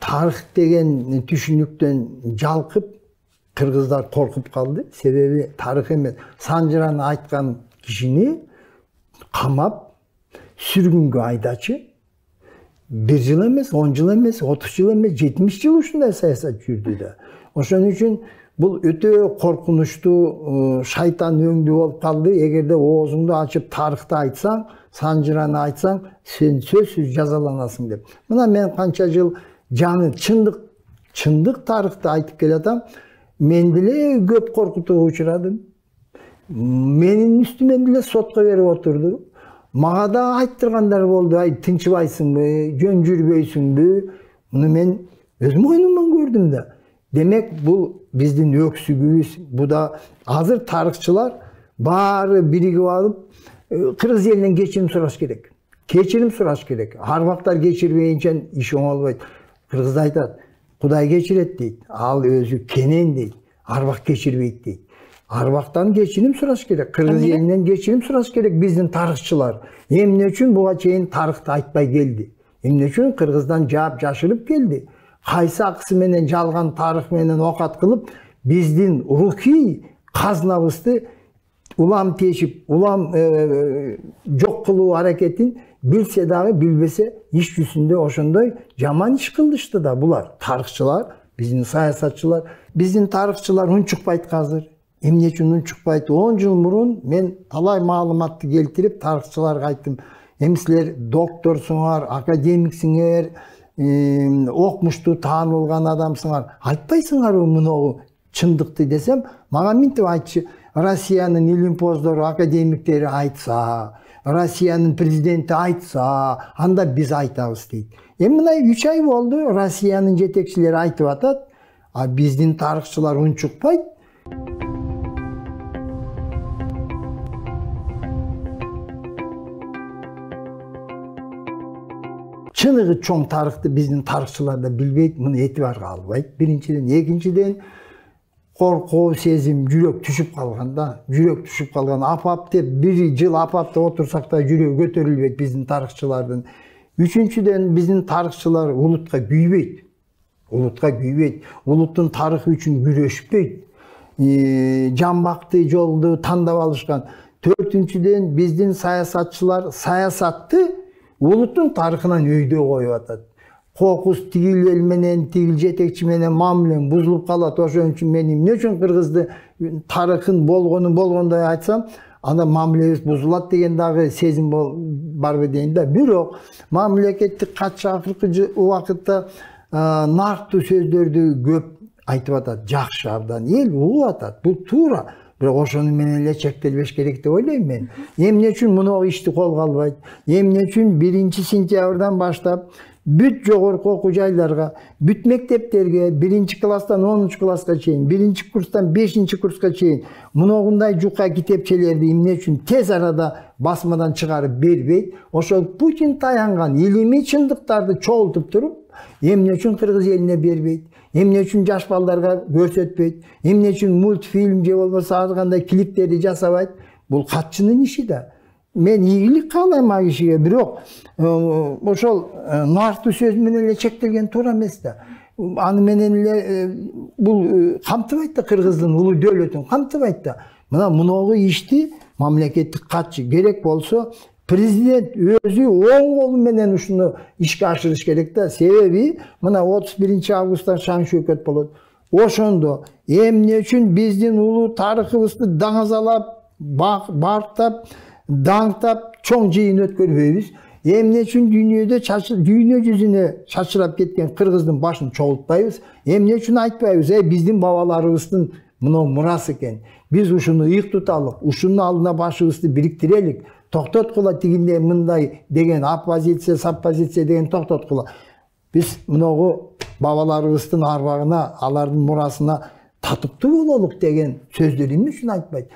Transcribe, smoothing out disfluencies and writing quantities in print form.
tarih деген түшүнүктөн жалкып кыргыздар коркуп калды. Себеби тарих эмес. Санжыраны айткан кишини камап, сүргүнгө айдачы. 1 жыл эмес, 10 жыл эмес, 30 жыл эмес, 70 жыл ушундай саясат жүрдү да. Ошон үчүн бул өтө коркунучтуу, шайтан өңдүү болуп калды. Эгерде оозуңду ачып тарыхты айтсаң, Санжыраны айтсаң, сен сөзсүз жазаланасың деп. Мына мен канча жыл жаңы чындык тарыхты айтып келатам. Мен деле көп коркутууга учурадым. Менин үстүмөн деле сотко берип отурду. Мага да айттыргандар болду, ай тынчыбайсыңбы, жөн жүрбөйсүңбү? Муну мен өз мойнуман көрдүм да. Демек бул биздин өксүгүбүз. Бу да азыр тарыхчылар баары биригип алып Кыргыз элинен кечирим сураш керек. Кечирим сураш керек. Арбактар кечирбейинче иш оңолбойт. Кыргыз айтат, Кудай кечирет дейт. Ал өзү кенен дейт. Арбак кечирбейт дейт. Арбактан кечирим сураш керек. Кыргыз элинен кечирим сураш керек биздин тарыхчылар. Эмне үчүн буга чейин тарыхты айтпай келди? Эмне үчүн Кыргыздан жаап жашырып келди? Кайсы акысы менен жалган тарых менен окат кылып, биздин рухий казнабызды улам тешип, улам жок кылуу аракетин билсе дагы билбесе иш жүзүндө ошондой жаман иш кылышты да булар. Тарыхчылар, биздин саясатчылар, биздин тарыхчылар унчукпайт казыр. Эмне үчүн унчукпайт? 10 жыл мурун мен талай маалыматты келтирип тарыхчыларга айттым. Эми силер докторсуңар, академиксиңер, окмуштуу таанылган адамсыңар. Айтпайсыңарбы муну чындыкты десем, мага минтип айтчы. Россиянын илимпоздору, академиктери айтса, Россиянын президенти айтса, анда биз айтабыз дейт. Эми мына 3 ай болду, Россиянын жетекчилери айтып атат, а биздин тарыхчылар унчукпайт. Чыныгы чоң тарыхты биздин тарыхчылар да билбейт, муну этибарга албайт. Биринчиден, экинчиден коркуу сезим, жүрөк түшүп калганда, жүрөк түшүп калган, апап деп 1 жыл апапта отурсак да жүрөк көтөрүлбөйт биздин тарыхчылардын. Үчүнчүдөн, биздин тарыхчылар улутка күйбөйт. Улутка күйбөйт. Улуттун тарыхы үчүн күрөшпөйт. Жамбакты жолду тандап алышкан. Төртүнчүдөн, биздин саясатчылар саясатты улуттун тарыхынан өйдө коюп атат. Кокус тигил эл менен, тигил жетекчи менен мамилем бузулуп калат. Ошон үчүн мен эмне үчүн Кыргызды тарыхын болгондой айтсам, анда мамилебиз бузулат деген дагы сезим барбы дейм да. Бирок мамлекеттик катчы акыркы убакытта нартуу сөздөрдү көп айтып атат. Жакшы, абдан эл угуп атат. Бул туура. Бирок ошону менен эле чектелбеш керек деп ойлойм мен. Эмне үчүн муну ишти колго албайт? Эмне үчүн 1 сентябрдан баштап бүт жогорку окуу жайларга, бүт мектептерге 1 класстан 10 класска чейин, 1 курстан 5 курска чейин мундай жука китепчелерди эмне үчүн тез арада басмадан чыгарып бербейт? Ошол Путин таянган илимий чындыктарды чогултуп туруп, эмне үчүн Кыргыз элине бербейт? Эмне үчүн жаш балдарга көрсөтпөйт? Эмне үчүн мультфильм же болбосо ар кандай клиптерди жасабайт? Бул катчынын иши да. Мен ийгилик каалайм ал кишиге, бирок ошол нартуу сөз менен эле чектелген туура эмес да. Аны менен эле бул камтыбайт да, Кыргыздын улуу дөөлөтүн камтыбайт да. Мына муногу ишти мамлекеттик катчы керек болсо президент өзү оң колу менен ушуну ишке ашырыш керек да. Себеби мына 31 августта шаң шөкөт болот. Ошондо эмне үчүн биздин улуу тарыхыбызды даңазалап, бартап, даңтап, чоң жыйын өткөрбөйбүз? Эмне үчүн дүйнө жүзүнө чачырап кеткен Кыргыздын башын чогултпайбыз? Эмне үчүн айтпайбыз? Биздин бабаларыбыздын мына мурасы экен. Биз ушуну ыйык туталык, ушунун алдына башыбызды бириктирелик. Токтоткула тигиндей мындай деген оппозиция, саппозиция деген токтоткула. Биз мыногу бабаларыбыздын арбагына, алардын мурасына татыктуу бололук деген сөздөрү эмне үчүн айтпайт?